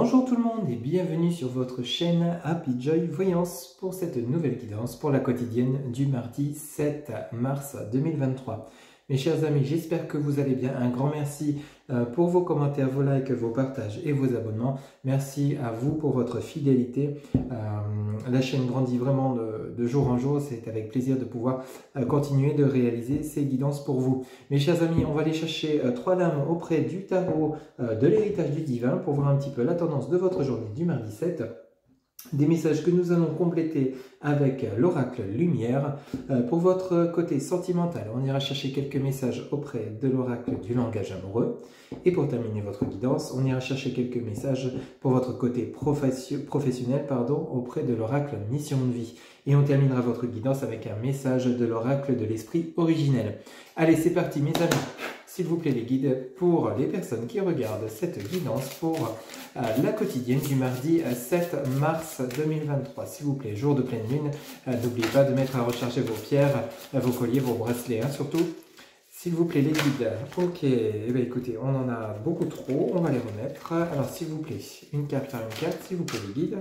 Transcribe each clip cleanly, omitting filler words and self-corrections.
Bonjour tout le monde et bienvenue sur votre chaîne Happy Joy Voyance pour cette nouvelle guidance pour la quotidienne du mardi 7 mars 2023. Mes chers amis, j'espère que vous allez bien. Un grand merci pour vos commentaires, vos likes, vos partages et vos abonnements. Merci à vous pour votre fidélité. La chaîne grandit vraiment de jour en jour. C'est avec plaisir de pouvoir continuer de réaliser ces guidances pour vous. Mes chers amis, on va aller chercher 3 dames auprès du tarot de l'héritage du divin pour voir un petit peu la tendance de votre journée du mardi 7. Des messages que nous allons compléter avec l'oracle lumière. Pour votre côté sentimental, on ira chercher quelques messages auprès de l'oracle du langage amoureux. Et pour terminer votre guidance, on ira chercher quelques messages pour votre côté professionnel auprès de l'oracle mission de vie. Et on terminera votre guidance avec un message de l'oracle de l'esprit originel. Allez, c'est parti mes amis. S'il vous plaît les guides, pour les personnes qui regardent cette guidance pour la quotidienne du mardi 7 mars 2023. S'il vous plaît, jour de pleine lune, n'oubliez pas de mettre à recharger vos pierres, vos colliers, vos bracelets, surtout. S'il vous plaît les guides. Ok, eh bien, écoutez, on en a beaucoup trop, on va les remettre. Alors s'il vous plaît, une carte par une carte, s'il vous plaît les guides.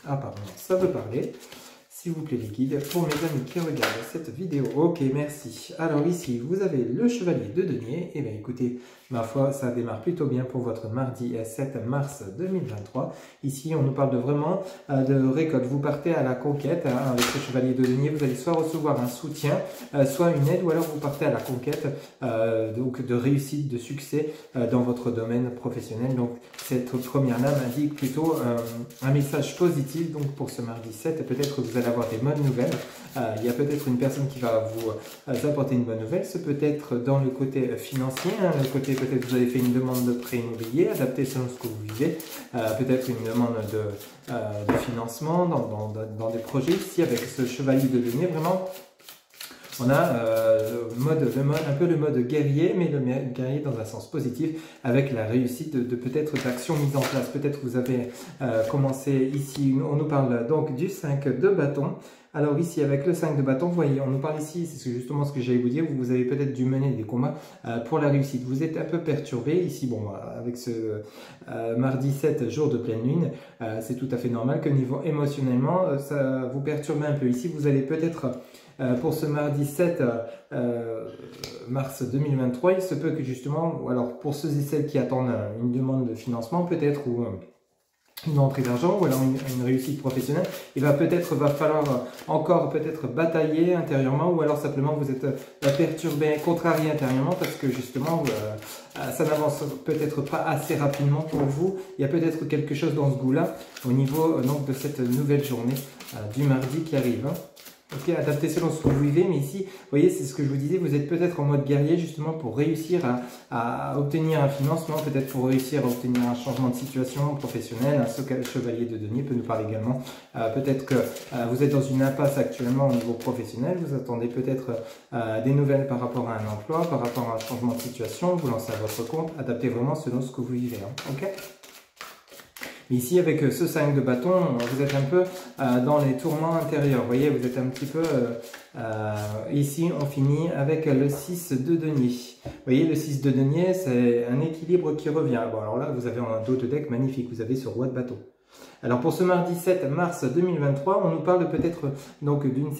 Ah pardon, ça veut parler. S'il vous plaît les guides, pour mes amis qui regardent cette vidéo, ok merci. Alors ici vous avez le chevalier de denier, et bien écoutez, ma foi ça démarre plutôt bien pour votre mardi 7 mars 2023. Ici on nous parle de vraiment de récolte, vous partez à la conquête avec ce chevalier de denier, vous allez soit recevoir un soutien, soit une aide, ou alors vous partez à la conquête donc de réussite, de succès dans votre domaine professionnel. Donc cette première lame indique plutôt un message positif donc pour ce mardi 7, peut-être que vous allez avoir des bonnes nouvelles. Il y a peut-être une personne qui va vous apporter une bonne nouvelle. Ce peut être dans le côté financier, le côté peut-être vous avez fait une demande de prêt immobilier, adapté selon ce que vous vivez, peut-être une demande de financement dans des projets. Ici avec ce chevalier de denier, vraiment on a un peu le mode guerrier, mais le guerrier dans un sens positif, avec la réussite de peut-être d'actions mises en place. Peut-être vous avez commencé ici, on nous parle donc du 5 de bâton. Alors ici, avec le 5 de bâton, vous voyez, on nous parle ici, c'est justement ce que j'allais vous dire, vous avez peut-être dû mener des combats pour la réussite. Vous êtes un peu perturbé ici, bon, avec ce mardi 7, jour de pleine lune, c'est tout à fait normal que niveau émotionnellement, ça vous perturbe un peu. Ici, vous allez peut-être... pour ce mardi 7 mars 2023, il se peut que justement, ou alors pour ceux et celles qui attendent une demande de financement peut-être, ou une entrée d'argent, ou alors une réussite professionnelle, il va falloir encore peut-être batailler intérieurement, ou alors simplement vous êtes perturbé, contrarié intérieurement, parce que justement ça n'avance peut-être pas assez rapidement pour vous. Il y a peut-être quelque chose dans ce goût-là au niveau donc de cette nouvelle journée du mardi qui arrive. Ok, adapté selon ce que vous vivez, mais ici, vous voyez, c'est ce que je vous disais, vous êtes peut-être en mode guerrier justement pour réussir à obtenir un financement, peut-être pour réussir à obtenir un changement de situation professionnelle. Ce chevalier de denier peut nous parler également. Peut-être que vous êtes dans une impasse actuellement au niveau professionnel, vous attendez peut-être des nouvelles par rapport à un emploi, par rapport à un changement de situation, vous lancez à votre compte, adaptez vraiment selon ce que vous vivez. Ok. Ici, avec ce 5 de bâton, vous êtes un peu dans les tourments intérieurs. Vous voyez, vous êtes un petit peu... ici, on finit avec le 6 de denier. Vous voyez, le 6 de denier, c'est un équilibre qui revient. Bon, alors là, vous avez un dos de deck magnifique. Vous avez ce roi de bâton. Alors pour ce mardi 7 mars 2023, on nous parle peut-être donc d'un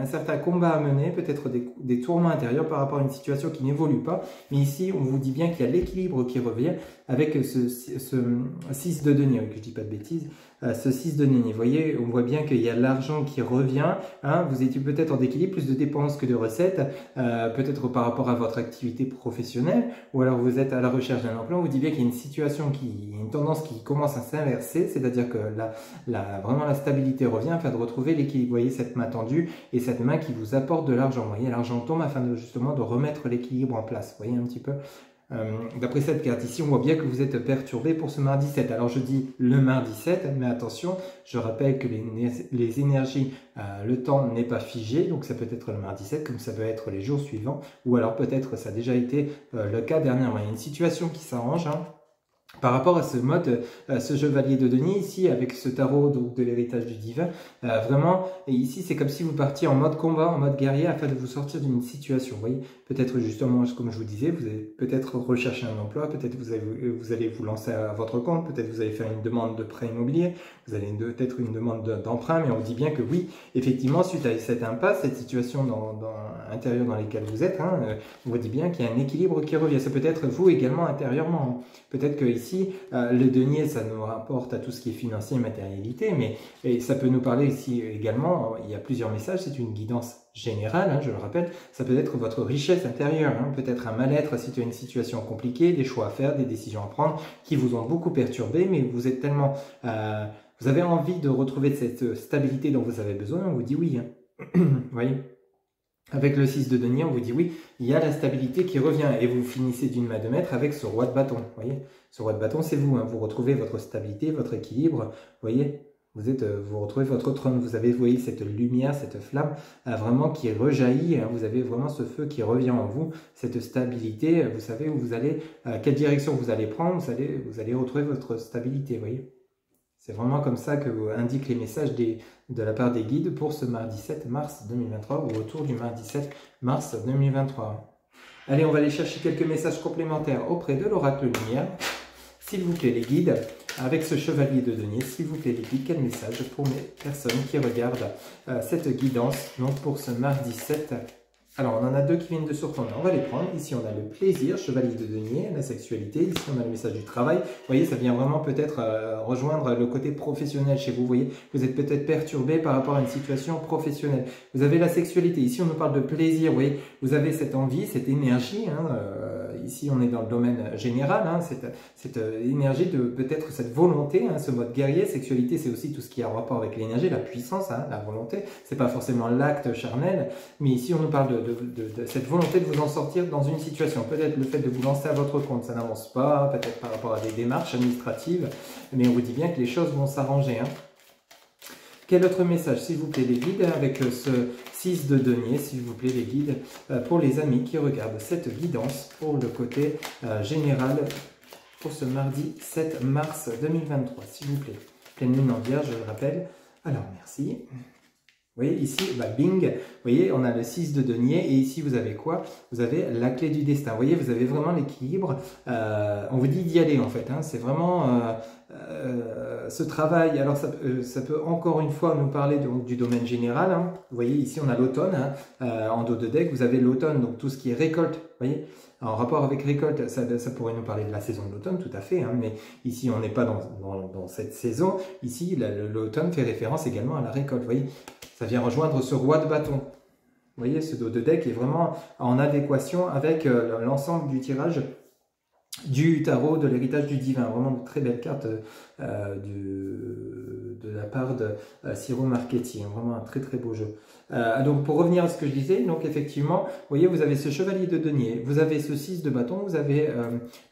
certain combat à mener, peut-être des tourments intérieurs par rapport à une situation qui n'évolue pas. Mais ici, on vous dit bien qu'il y a l'équilibre qui revient avec ce 6 de denier, que je dis pas de bêtises, ce 6 de denier. Vous voyez, on voit bien qu'il y a l'argent qui revient. Vous étiez peut-être en déséquilibre, plus de dépenses que de recettes, peut-être par rapport à votre activité professionnelle, ou alors vous êtes à la recherche d'un emploi. On vous dit bien qu'il y a une situation, une tendance qui commence à s'inverser. C'est-à-dire que vraiment la stabilité revient afin de retrouver l'équilibre. Vous voyez cette main tendue et cette main qui vous apporte de l'argent. Vous voyez, l'argent tombe afin justement de remettre l'équilibre en place. Vous voyez un petit peu. D'après cette carte ici, on voit bien que vous êtes perturbé pour ce mardi 7. Alors je dis le mardi 7, mais attention, je rappelle que les énergies, le temps n'est pas figé, donc ça peut être le mardi 7 comme ça peut être les jours suivants, ou alors peut-être ça a déjà été le cas dernièrement. Il y a une situation qui s'arrange. Par rapport à ce mode, ce chevalier de denier ici, avec ce tarot donc, de l'héritage du divin, vraiment, et ici c'est comme si vous partiez en mode combat, en mode guerrier, afin de vous sortir d'une situation. Vous voyez, peut-être justement, comme je vous disais, vous allez peut-être rechercher un emploi, peut-être vous allez vous lancer à votre compte, peut-être vous allez faire une demande de prêt immobilier, vous allez peut-être une demande d'emprunt, mais on vous dit bien que oui, effectivement, suite à cette impasse, cette situation intérieure dans laquelle vous êtes, hein, on vous dit bien qu'il y a un équilibre qui revient. Ça peut être vous également intérieurement. Peut-être que ici, le denier, ça nous rapporte à tout ce qui est financier et matérialité, mais ça peut nous parler ici également, il y a plusieurs messages, c'est une guidance générale, hein, je le rappelle, ça peut être votre richesse intérieure, hein, peut-être un mal-être si tu as une situation compliquée, des choix à faire, des décisions à prendre qui vous ont beaucoup perturbé, mais vous êtes tellement... vous avez envie de retrouver cette stabilité dont vous avez besoin, on vous dit oui. Hein. Vous voyez ? Avec le 6 de denier, on vous dit oui, il y a la stabilité qui revient et vous finissez d'une main de maître avec ce roi de bâton. Vous voyez, ce roi de bâton, c'est vous. Hein, vous retrouvez votre stabilité, votre équilibre. Vous voyez, vous retrouvez votre trône. Vous voyez cette lumière, cette flamme vraiment qui rejaillit. Hein, vous avez vraiment ce feu qui revient en vous, cette stabilité. Vous savez où vous allez, quelle direction vous allez prendre. Vous allez retrouver votre stabilité. Vous voyez. C'est vraiment comme ça que indiquent les messages de la part des guides pour ce mardi 7 mars 2023 ou autour du mardi 7 mars 2023. Allez, on va aller chercher quelques messages complémentaires auprès de l'oracle lumière. S'il vous plaît, les guides, avec ce chevalier de denier, s'il vous plaît, les guides, quel message pour mes personnes qui regardent cette guidance donc pour ce mardi 7. Alors, on en a deux qui viennent de se retourner. On va les prendre. Ici, on a le plaisir, chevalier de denier, la sexualité. Ici, on a le message du travail. Vous voyez, ça vient vraiment peut-être rejoindre le côté professionnel chez vous. Vous voyez, vous êtes peut-être perturbé par rapport à une situation professionnelle. Vous avez la sexualité. Ici, on nous parle de plaisir. Vous voyez, vous avez cette envie, cette énergie. Hein, ici, on est dans le domaine général. Hein, cette énergie de peut-être cette volonté, hein, ce mode guerrier. Sexualité, c'est aussi tout ce qui a rapport avec l'énergie, la puissance, hein, la volonté. C'est pas forcément l'acte charnel, mais ici, on nous parle de cette volonté de vous en sortir dans une situation. Peut-être le fait de vous lancer à votre compte, ça n'avance pas, peut-être par rapport à des démarches administratives, mais on vous dit bien que les choses vont s'arranger. Hein. Quel autre message, s'il vous plaît, les guides, avec ce 6 de denier, s'il vous plaît, les guides, pour les amis qui regardent cette guidance, pour le côté général, pour ce mardi 7 mars 2023, s'il vous plaît. Pleine lune en vierge, je le rappelle. Alors, merci. Vous voyez, ici, bah, bing, vous voyez, on a le 6 de denier, et ici, vous avez quoi? Vous avez la clé du destin. Vous voyez, vous avez vraiment l'équilibre. On vous dit d'y aller, en fait. Hein. C'est vraiment ce travail. Alors, ça peut encore une fois nous parler donc, du domaine général. Hein. Vous voyez, ici, on a l'automne. Hein. En dos de deck, vous avez l'automne, donc tout ce qui est récolte. Vous voyez, en rapport avec récolte, ça pourrait nous parler de la saison de l'automne, tout à fait. Hein, mais ici, on n'est pas dans cette saison. Ici, l'automne fait référence également à la récolte. Vous voyez, ça vient rejoindre ce roi de bâton. Vous voyez, ce dos de deck est vraiment en adéquation avec l'ensemble du tirage du tarot de l'héritage du divin. Vraiment de très belles cartes de la part de Ciro Marchetti. Vraiment un très très beau jeu. Donc pour revenir à ce que je disais, donc effectivement, vous voyez, vous avez ce chevalier de denier, vous avez ce 6 de bâton, vous avez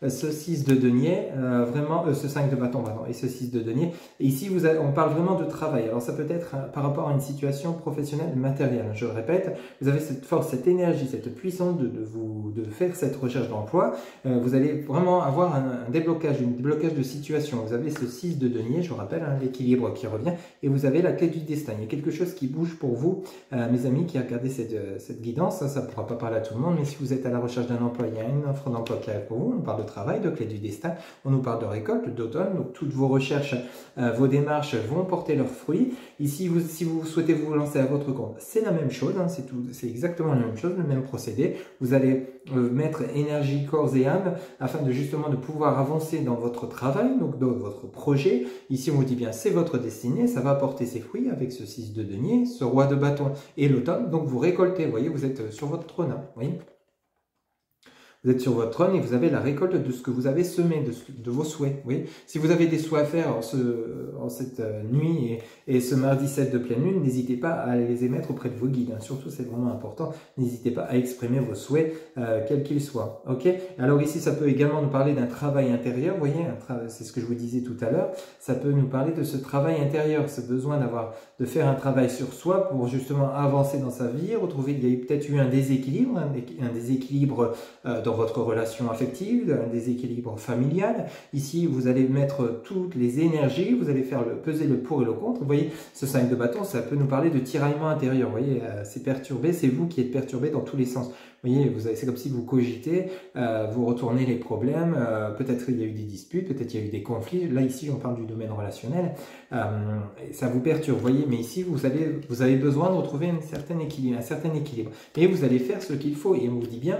ce 6 de denier, vraiment ce 5 de bâton, pardon, et ce 6 de denier. Et ici, on parle vraiment de travail. Alors ça peut être par rapport à une situation professionnelle matérielle. Je le répète, vous avez cette force, cette énergie, cette puissance de faire cette recherche d'emploi. Vous allez vraiment avoir un déblocage de situation. Vous avez ce 6 de denier, je vous rappelle, hein, l'équilibre qui revient, et vous avez la clé du destin. Il y a quelque chose qui bouge pour vous. Mes amis qui regardez cette guidance, ça ne pourra pas parler à tout le monde, mais si vous êtes à la recherche d'un emploi, il y a une offre d'emploi qui arrive pour vous. On parle de travail, de clé du destin, on nous parle de récolte, d'automne, donc toutes vos recherches, vos démarches vont porter leurs fruits. Ici, si vous souhaitez vous lancer à votre compte, c'est la même chose, hein, c'est exactement la même chose, le même procédé. Vous allez mettre énergie, corps et âme afin de justement de pouvoir avancer dans votre travail, donc dans votre projet. Ici, on vous dit bien, c'est votre destinée, ça va porter ses fruits avec ce 6 de denier, ce roi de bâton et l'automne. Donc, vous récoltez, vous voyez, vous êtes sur votre trône, hein, vous voyez. Vous êtes sur votre trône et vous avez la récolte de ce que vous avez semé, de vos souhaits. Oui. Si vous avez des souhaits à faire en cette nuit et ce mardi 7 de pleine lune, n'hésitez pas à les émettre auprès de vos guides. Hein. Surtout, c'est vraiment important. N'hésitez pas à exprimer vos souhaits, quels qu'ils soient. Ok. Alors ici, ça peut également nous parler d'un travail intérieur. Vous voyez, c'est ce que je vous disais tout à l'heure. Ça peut nous parler de ce travail intérieur, ce besoin de faire un travail sur soi pour justement avancer dans sa vie, retrouver. Il y a peut-être eu un déséquilibre, un déséquilibre dans dans votre relation affective, un déséquilibre familial. Ici, vous allez mettre toutes les énergies, vous allez faire peser le pour et le contre. Vous voyez, ce 5 de bâton, ça peut nous parler de tiraillement intérieur. Vous voyez, c'est perturbé, c'est vous qui êtes perturbé dans tous les sens. Vous voyez, c'est comme si vous cogitez, vous retournez les problèmes, peut-être il y a eu des disputes, peut-être il y a eu des conflits. Là, ici, on parle du domaine relationnel. Ça vous perturbe, vous voyez, mais ici, vous avez besoin de retrouver un certain équilibre. Et vous allez faire ce qu'il faut. Et on vous dit bien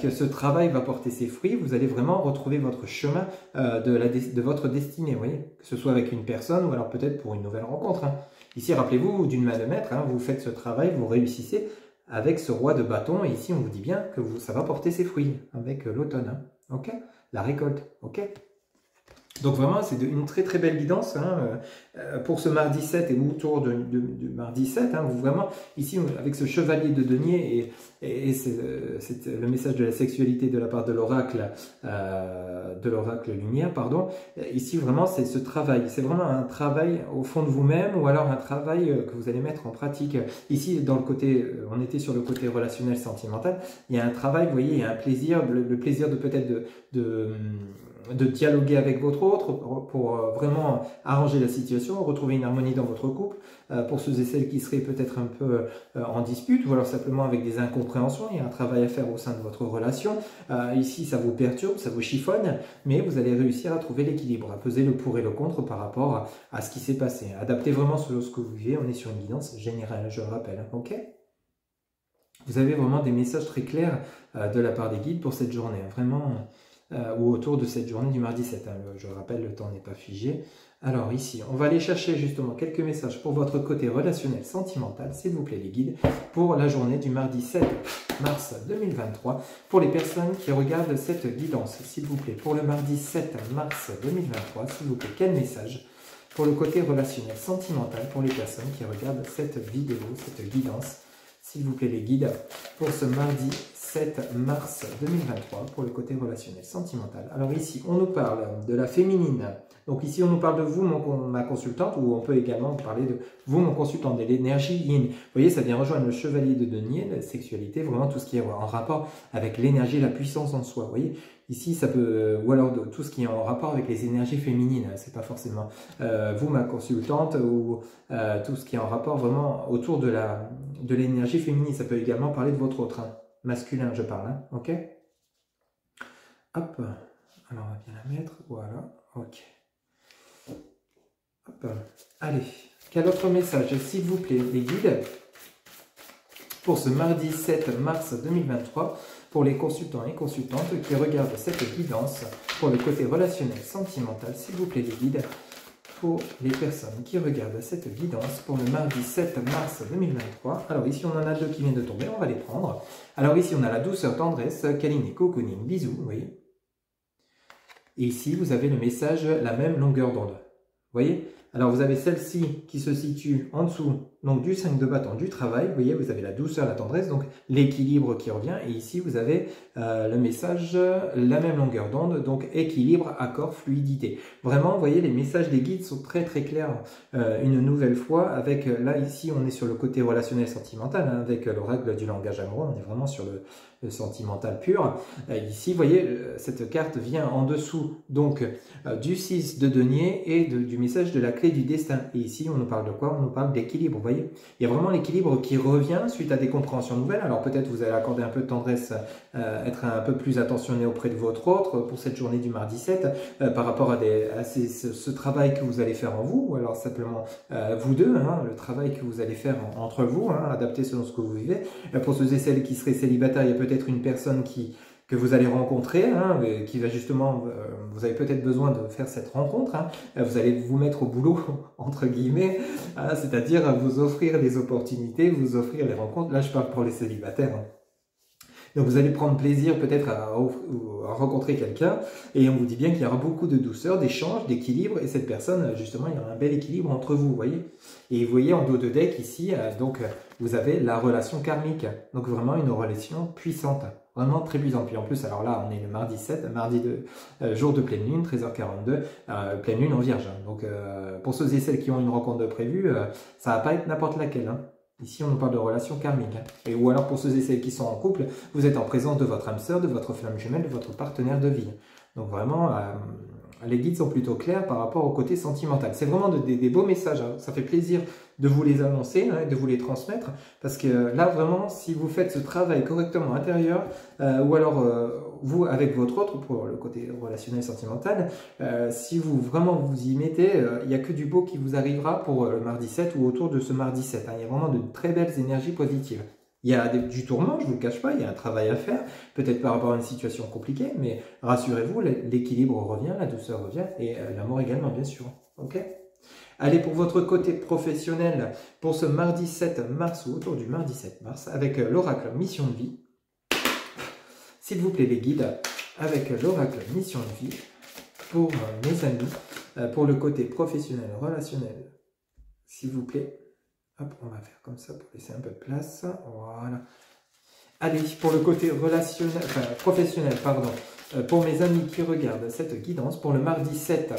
que ce travail va porter ses fruits. Vous allez vraiment retrouver votre chemin de votre destinée, vous voyez, que ce soit avec une personne ou alors peut-être pour une nouvelle rencontre. Hein. Ici, rappelez-vous, d'une main de maître, hein, vous faites ce travail, vous réussissez avec ce roi de bâton, et ici on vous dit bien que ça va porter ses fruits avec l'automne, hein, ok, la récolte, ok. Donc vraiment, c'est une très très belle guidance hein, pour ce mardi 7 et autour du mardi 7. Hein, vous vraiment, ici, avec ce chevalier de denier et c'est le message de la sexualité de la part de l'oracle lumière, pardon. Ici, vraiment, c'est ce travail. C'est vraiment un travail au fond de vous-même ou alors un travail que vous allez mettre en pratique. Ici, dans le côté, on était sur le côté relationnel, sentimental. Il y a un travail, vous voyez, il y a un plaisir, le plaisir de peut-être de dialoguer avec votre autre pour vraiment arranger la situation, retrouver une harmonie dans votre couple, pour ceux et celles qui seraient peut-être un peu en dispute ou alors simplement avec des incompréhensions, il y a un travail à faire au sein de votre relation. Ici, ça vous perturbe, ça vous chiffonne, mais vous allez réussir à trouver l'équilibre, à peser le pour et le contre par rapport à ce qui s'est passé. Adaptez vraiment selon ce que vous vivez, on est sur une guidance générale, je le rappelle, ok ? Vous avez vraiment des messages très clairs de la part des guides pour cette journée, vraiment... ou autour de cette journée du mardi 7. Hein. Je rappelle, le temps n'est pas figé. Alors ici, on va aller chercher justement quelques messages pour votre côté relationnel, sentimental, s'il vous plaît les guides, pour la journée du mardi 7 mars 2023, pour les personnes qui regardent cette guidance, s'il vous plaît, pour le mardi 7 mars 2023, s'il vous plaît, quel message pour le côté relationnel, sentimental, pour les personnes qui regardent cette vidéo, cette guidance, s'il vous plaît les guides, pour ce mardi 7 mars 2023 pour le côté relationnel, sentimental. Alors ici, on nous parle de la féminine. Donc ici, on nous parle de vous, ma consultante, ou on peut également parler de vous, mon consultant, de l'énergie yin. Vous voyez, ça vient rejoindre le chevalier de denier, la sexualité, vraiment tout ce qui est en rapport avec l'énergie, la puissance en soi. Vous voyez, ici, ça peut, ou alors tout ce qui est en rapport avec les énergies féminines. C'est pas forcément vous, ma consultante, ou tout ce qui est en rapport vraiment autour de l'énergie féminine. Ça peut également parler de votre autre. Hein. Masculin, je parle, hein, ok. Hop, alors on va bien la mettre, voilà, ok. Hop, allez, quel autre message, s'il vous plaît, les guides, pour ce mardi 7 mars 2023, pour les consultants et consultantes qui regardent cette guidance, pour le côté relationnel, sentimental, s'il vous plaît, les guides, pour les personnes qui regardent cette guidance pour le mardi 7 mars 2023. Alors ici, on en a deux qui viennent de tomber, on va les prendre. Alors ici, on a la douceur, tendresse, câlin et cocooning, bisous, vous voyez. Et ici, vous avez le message, la même longueur d'onde. Vous voyez? Alors vous avez celle-ci qui se situe en dessous donc du 5 de bâton du travail. Vous voyez, vous avez la douceur, la tendresse, donc l'équilibre qui revient. Et ici, vous avez le message, la même longueur d'onde, donc équilibre, accord, fluidité. Vraiment, vous voyez, les messages des guides sont très très clairs. Une nouvelle fois, avec là ici, on est sur le côté relationnel sentimental, hein, avec l'oracle du langage amoureux. On est vraiment sur le sentimental pur. Ici, vous voyez, cette carte vient en dessous donc du 6 de denier et du message de la clé du destin. Et ici, on nous parle de quoi? On nous parle d'équilibre. Vous voyez, il y a vraiment l'équilibre qui revient suite à des compréhensions nouvelles. Alors peut-être vous allez accorder un peu de tendresse, être un peu plus attentionné auprès de votre autre pour cette journée du mardi 7 par rapport à ce travail que vous allez faire en vous, ou alors simplement vous deux, hein, le travail que vous allez faire entre vous, hein, adapté selon ce que vous vivez. Pour ceux et celles qui seraient célibataires, il y a peut-être une personne que vous allez rencontrer, hein, qui va justement, vous avez peut-être besoin de faire cette rencontre, hein, vous allez vous mettre au boulot, entre guillemets, hein, c'est-à-dire vous offrir les opportunités, vous offrir les rencontres. Là, je parle pour les célibataires. Hein. Donc vous allez prendre plaisir peut-être à rencontrer quelqu'un, et on vous dit bien qu'il y aura beaucoup de douceur, d'échange, d'équilibre, et cette personne, justement, il y aura un bel équilibre entre vous, vous voyez. Et vous voyez en dos de deck ici, donc vous avez la relation karmique, donc vraiment une relation puissante, vraiment très puissante. Puis en plus, alors là, on est le mardi 7, jour de pleine lune, 13h42, pleine lune en vierge. Donc pour ceux et celles qui ont une rencontre de prévue, ça va pas être n'importe laquelle, hein. Ici, on nous parle de relations karmiques. Hein. Et, ou alors, pour ceux et celles qui sont en couple, vous êtes en présence de votre âme sœur, de votre flamme jumelle, de votre partenaire de vie. Donc vraiment, les guides sont plutôt clairs par rapport au côté sentimental. C'est vraiment des beaux messages. Hein. Ça fait plaisir de vous les annoncer, hein, de vous les transmettre. Parce que là, vraiment, si vous faites ce travail correctement intérieur, ou alors vous, avec votre autre, pour le côté relationnel sentimental, si vous vraiment vous y mettez, il n'y a que du beau qui vous arrivera pour le mardi 7 ou autour de ce mardi 7. Hein. Il y a vraiment de très belles énergies positives. Il y a du tourment, je ne vous le cache pas, il y a un travail à faire, peut-être par rapport à une situation compliquée, mais rassurez-vous, l'équilibre revient, la douceur revient, et l'amour également, bien sûr. Ok ? Allez, pour votre côté professionnel, pour ce mardi 7 mars, ou autour du mardi 7 mars, avec l'oracle Mission de Vie, s'il vous plaît les guides, avec l'oracle Mission de Vie, pour mes amis, pour le côté professionnel, relationnel, s'il vous plaît. Hop, on va faire comme ça pour laisser un peu de place. Voilà. Allez, pour le côté relationnel, professionnel, pardon, pour mes amis qui regardent cette guidance, pour le mardi 7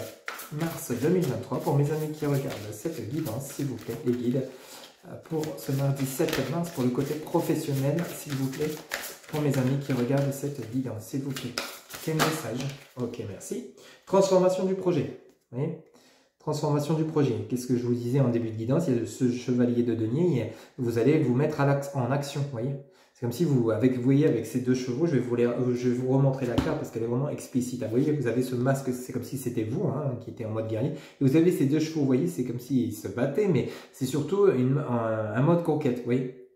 mars 2023, pour mes amis qui regardent cette guidance, s'il vous plaît, les guides, pour ce mardi 7 mars, pour le côté professionnel, s'il vous plaît, pour mes amis qui regardent cette guidance, s'il vous plaît. Quel message? Ok, merci. Transformation du projet. Vous voyez? Transformation du projet. Qu'est-ce que je vous disais en début de guidance? Il y a ce chevalier de denier, vous allez vous mettre en action, vous voyez. C'est comme si vous voyez, avec ces deux chevaux, je vais vous remontrer la carte parce qu'elle est vraiment explicite. Vous voyez, vous avez ce masque, c'est comme si c'était vous, hein, qui était en mode guerrier. Et vous avez ces deux chevaux, vous voyez, c'est comme s'ils se battaient, mais c'est surtout un mode conquête, vous voyez.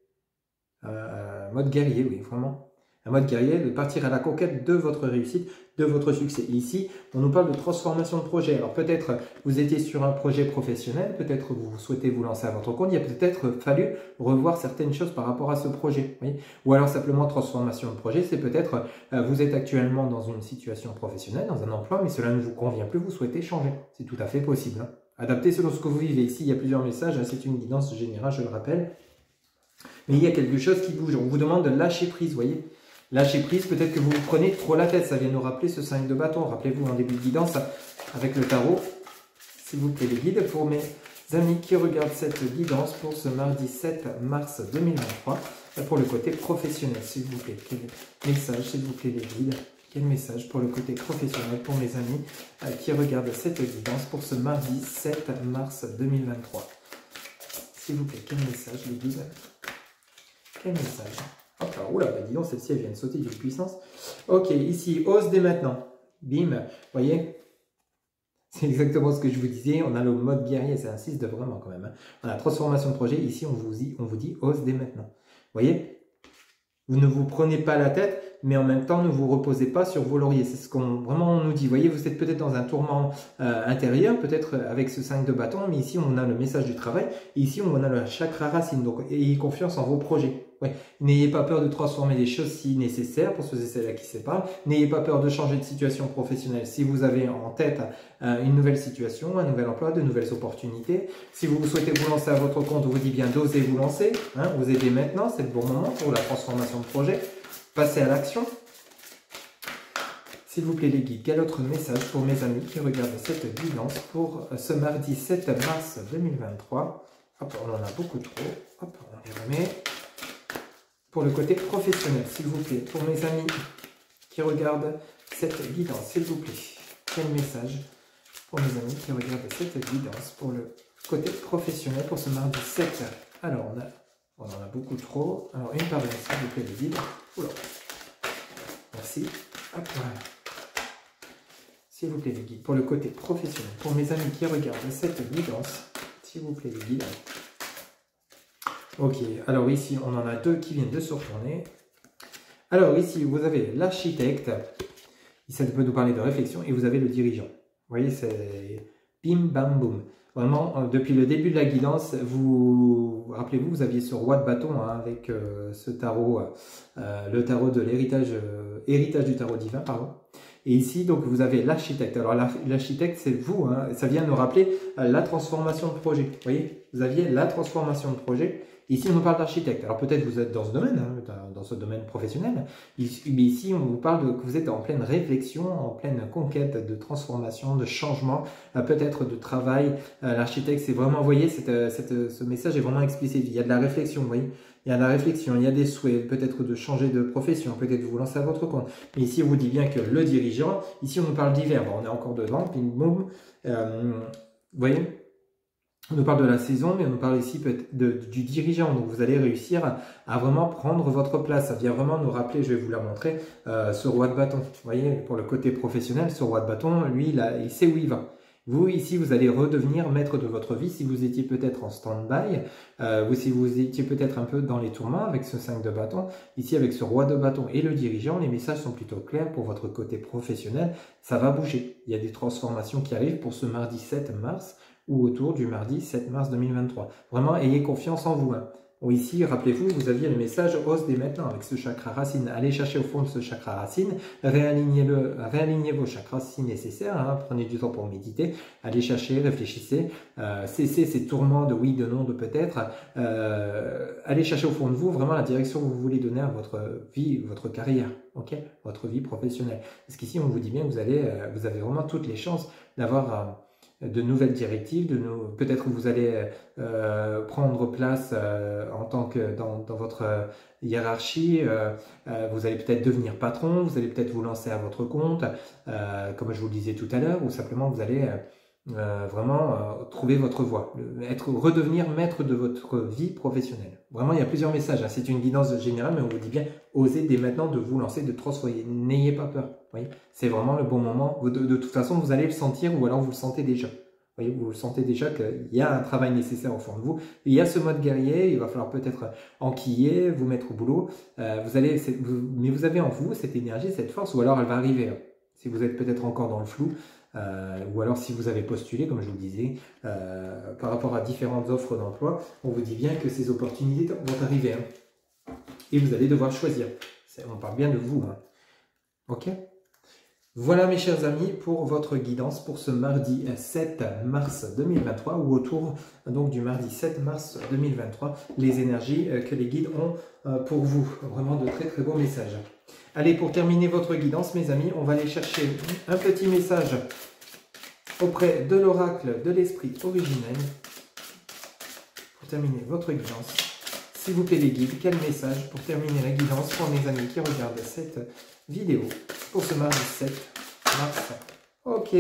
Un mode guerrier, oui, vraiment. Un mode guerrier, de partir à la conquête de votre réussite, de votre succès. Et ici, on nous parle de transformation de projet. Alors peut-être vous étiez sur un projet professionnel, peut-être vous souhaitez vous lancer à votre compte, il a peut-être fallu revoir certaines choses par rapport à ce projet. Vous voyez, ou alors simplement transformation de projet, c'est peut-être vous êtes actuellement dans une situation professionnelle, dans un emploi, mais cela ne vous convient plus, vous souhaitez changer. C'est tout à fait possible. Hein. Adaptez selon ce que vous vivez. Ici, il y a plusieurs messages, hein, c'est une guidance générale, je le rappelle. Mais il y a quelque chose qui bouge. On vous demande de lâcher prise, vous voyez. Lâcher prise, peut-être que vous vous prenez trop la tête. Ça vient nous rappeler ce 5 de bâton. Rappelez-vous en début de guidance avec le tarot. S'il vous plaît les guides, pour mes amis qui regardent cette guidance pour ce mardi 7 mars 2023, pour le côté professionnel, s'il vous plaît. Quel message, s'il vous plaît les guides? Quel message pour le côté professionnel pour mes amis qui regardent cette guidance pour ce mardi 7 mars 2023? S'il vous plaît, quel message les guides? Quel message? Hop là, oula, bah dis donc, celle-ci, elle vient de sauter d'une puissance. Ok, ici, ose dès maintenant. Bim, vous voyez? C'est exactement ce que je vous disais. On a le mode guerrier, ça insiste vraiment quand même. Hein. On a transformation de projet. Ici, on vous dit ose dès maintenant. Vous voyez? Vous ne vous prenez pas la tête, mais en même temps, ne vous reposez pas sur vos lauriers. C'est ce qu'on vraiment nous dit. Vous voyez, vous êtes peut-être dans un tourment intérieur, peut-être avec ce 5 de bâton, mais ici, on a le message du travail. Et ici, on a le chakra racine. Donc, ayez confiance en vos projets. Ouais. N'ayez pas peur de transformer les choses si nécessaire, pour ceux et celles à qui c'est parle. N'ayez pas peur de changer de situation professionnelle si vous avez en tête une nouvelle situation, un nouvel emploi, de nouvelles opportunités. Si vous souhaitez vous lancer à votre compte, on vous dit bien d'oser vous lancer. Hein, osez dès maintenant, c'est le bon moment pour la transformation de projet. Passez à l'action. S'il vous plaît les guides, quel autre message pour mes amis qui regardent cette guidance pour ce mardi 7 mars 2023? Hop, on en a beaucoup trop. Hop, on les remet. Pour le côté professionnel, s'il vous plaît, pour mes amis qui regardent cette guidance, s'il vous plaît, quel message pour mes amis qui regardent cette guidance pour le côté professionnel pour ce mardi 7? Alors, on en a beaucoup trop. Alors, une par une, s'il vous plaît, les guides. Oula. Merci. Hop, voilà. S'il vous plaît, les guides, pour le côté professionnel, pour mes amis qui regardent cette guidance, s'il vous plaît, les guides. Ok, alors ici, on en a deux qui viennent de se retourner. Alors ici, vous avez l'architecte. Ça peut nous parler de réflexion. Et vous avez le dirigeant. Vous voyez, c'est bim, bam, boum. Vraiment, depuis le début de la guidance, rappelez-vous, vous aviez ce roi de bâton hein, avec ce tarot, le tarot de l'héritage, héritage du tarot divin, pardon. Et ici, donc, vous avez l'architecte. Alors, l'architecte, c'est vous. Hein, ça vient nous rappeler la transformation de projet. Vous voyez, vous aviez la transformation de projet. Ici, on nous parle d'architecte. Alors peut-être vous êtes dans ce domaine, hein, dans ce domaine professionnel, mais ici, on vous parle que vous êtes en pleine réflexion, en pleine conquête de transformation, de changement, peut-être de travail. L'architecte, c'est vraiment, vous voyez, ce message est vraiment explicite. Il y a de la réflexion, vous voyez. Il y a de la réflexion, il y a des souhaits, peut-être de changer de profession, peut-être de vous lancer à votre compte. Mais ici, on vous dit bien que le dirigeant, ici, on nous parle d'hiver. Bon, on est encore dedans, ping boum. Vous voyez, on nous parle de la saison, mais on nous parle ici du dirigeant. Donc, vous allez réussir à vraiment prendre votre place. Ça vient vraiment nous rappeler, je vais vous la montrer, ce roi de bâton. Vous voyez, pour le côté professionnel, ce roi de bâton, lui, il sait où il va. Vous, ici, vous allez redevenir maître de votre vie. Si vous étiez peut-être en stand-by, si vous étiez peut-être un peu dans les tourments avec ce 5 de bâton, ici avec ce roi de bâton et le dirigeant, les messages sont plutôt clairs pour votre côté professionnel. Ça va bouger. Il y a des transformations qui arrivent pour ce mardi 7 mars ou autour du mardi 7 mars 2023. Vraiment, ayez confiance en vous. Ici, rappelez-vous, vous aviez le message « ose dès maintenant » avec ce chakra racine. Allez chercher au fond de ce chakra racine, réalignez vos chakras si nécessaire, prenez du temps pour méditer, allez chercher, réfléchissez, cessez ces tourments de oui, de non, de peut-être, allez chercher au fond de vous vraiment la direction que vous voulez donner à votre vie, votre carrière, votre vie professionnelle. Parce qu'ici, on vous dit bien que vous avez vraiment toutes les chances d'avoir de nouvelles directives, peut-être que vous allez prendre place en tant que dans votre hiérarchie, vous allez peut-être devenir patron, vous allez peut-être vous lancer à votre compte, comme je vous le disais tout à l'heure, ou simplement vous allez vraiment trouver votre voie, redevenir maître de votre vie professionnelle. Vraiment, il y a plusieurs messages, c'est une guidance générale, mais on vous dit bien, osez dès maintenant de vous lancer, de transformer, n'ayez pas peur. C'est vraiment le bon moment, de toute façon vous allez le sentir, ou alors vous le sentez déjà. Vous le sentez déjà qu'il y a un travail nécessaire au fond de vous. Il y a ce mode guerrier, il va falloir peut-être enquiller, vous mettre au boulot. Mais vous avez en vous cette énergie, cette force, ou alors elle va arriver. Si vous êtes peut-être encore dans le flou, ou alors si vous avez postulé, comme je vous le disais, par rapport à différentes offres d'emploi, on vous dit bien que ces opportunités vont arriver. Et vous allez devoir choisir. On parle bien de vous. Ok ? Voilà mes chers amis pour votre guidance pour ce mardi 7 mars 2023 ou autour donc du mardi 7 mars 2023, les énergies que les guides ont pour vous. Vraiment de très très beaux messages. Allez, pour terminer votre guidance mes amis, on va aller chercher un petit message auprès de l'oracle de l'esprit originel. Pour terminer votre guidance, s'il vous plaît les guides, quel message pour terminer la guidance pour mes amis qui regardent cette vidéo pour ce mardi 7 mars. Ok,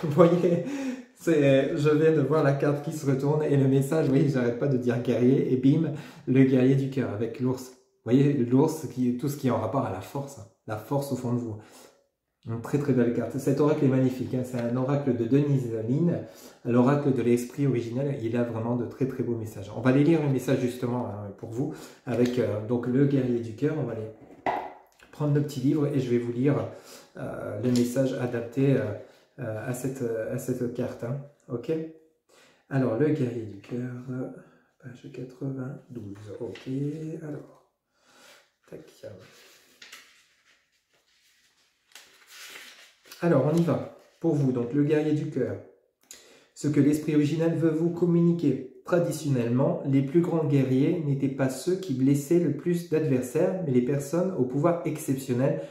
vous voyez, je viens de voir la carte qui se retourne et le message, oui, j'arrête pas de dire guerrier et bim, le guerrier du cœur avec l'ours. Vous voyez, l'ours, tout ce qui est en rapport à la force au fond de vous. Une très très belle carte. Cet oracle est magnifique, c'est un oracle de Denise Line, l'oracle de l'esprit originel. Il a vraiment de très très beaux messages. On va aller lire le message justement pour vous avec donc le guerrier du cœur. On va aller prendre le petit livre et je vais vous lire le message adapté à cette carte. Ok. Alors, le guerrier du cœur, page 92. Ok, alors, tac. Alors, on y va. Pour vous, donc, le guerrier du cœur. Ce que l'esprit originel veut vous communiquer. Traditionnellement, les plus grands guerriers n'étaient pas ceux qui blessaient le plus d'adversaires, mais les personnes au pouvoir exceptionnel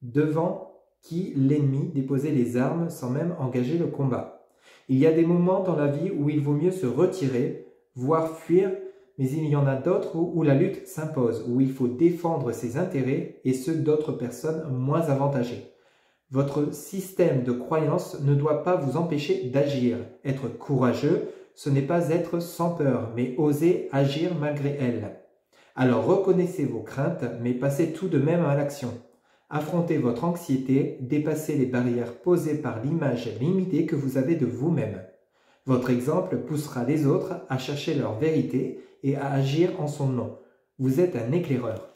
devant qui l'ennemi déposait les armes sans même engager le combat. Il y a des moments dans la vie où il vaut mieux se retirer, voire fuir, mais il y en a d'autres où la lutte s'impose, où il faut défendre ses intérêts et ceux d'autres personnes moins avantagées. Votre système de croyance ne doit pas vous empêcher d'agir. Être courageux, ce n'est pas être sans peur, mais oser agir malgré elles. Alors reconnaissez vos craintes, mais passez tout de même à l'action. Affrontez votre anxiété, dépassez les barrières posées par l'image limitée que vous avez de vous-même. Votre exemple poussera les autres à chercher leur vérité et à agir en son nom. Vous êtes un éclaireur.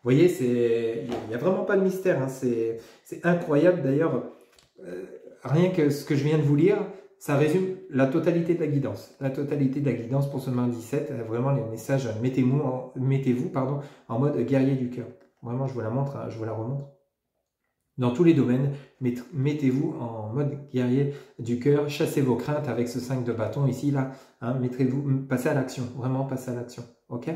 Vous voyez, il n'y a vraiment pas de mystère, c'est incroyable d'ailleurs. Rien que ce que je viens de vous lire, ça résume la totalité de la guidance. La totalité de la guidance pour ce mardi 7, vraiment les messages, mettez-vous en mode guerrier du cœur. Vraiment, je vous la montre, je vous la remontre. dans tous les domaines, mettez-vous en mode guerrier du cœur, chassez vos craintes avec ce 5 de bâton ici, là, hein, passez à l'action, vraiment passez à l'action, ok?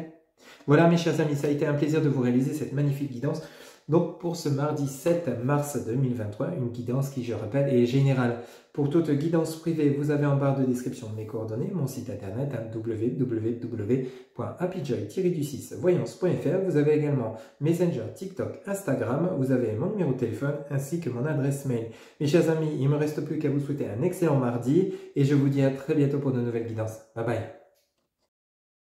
Voilà mes chers amis, ça a été un plaisir de vous réaliser cette magnifique guidance. Donc pour ce mardi 7 mars 2023, une guidance qui, je rappelle, est générale. Pour toute guidance privée, vous avez en barre de description mes coordonnées, mon site internet www.happyjoy-voyance.fr. Vous avez également Messenger, TikTok, Instagram, vous avez mon numéro de téléphone ainsi que mon adresse mail. Mes chers amis, il ne me reste plus qu'à vous souhaiter un excellent mardi et je vous dis à très bientôt pour de nouvelles guidances. Bye bye.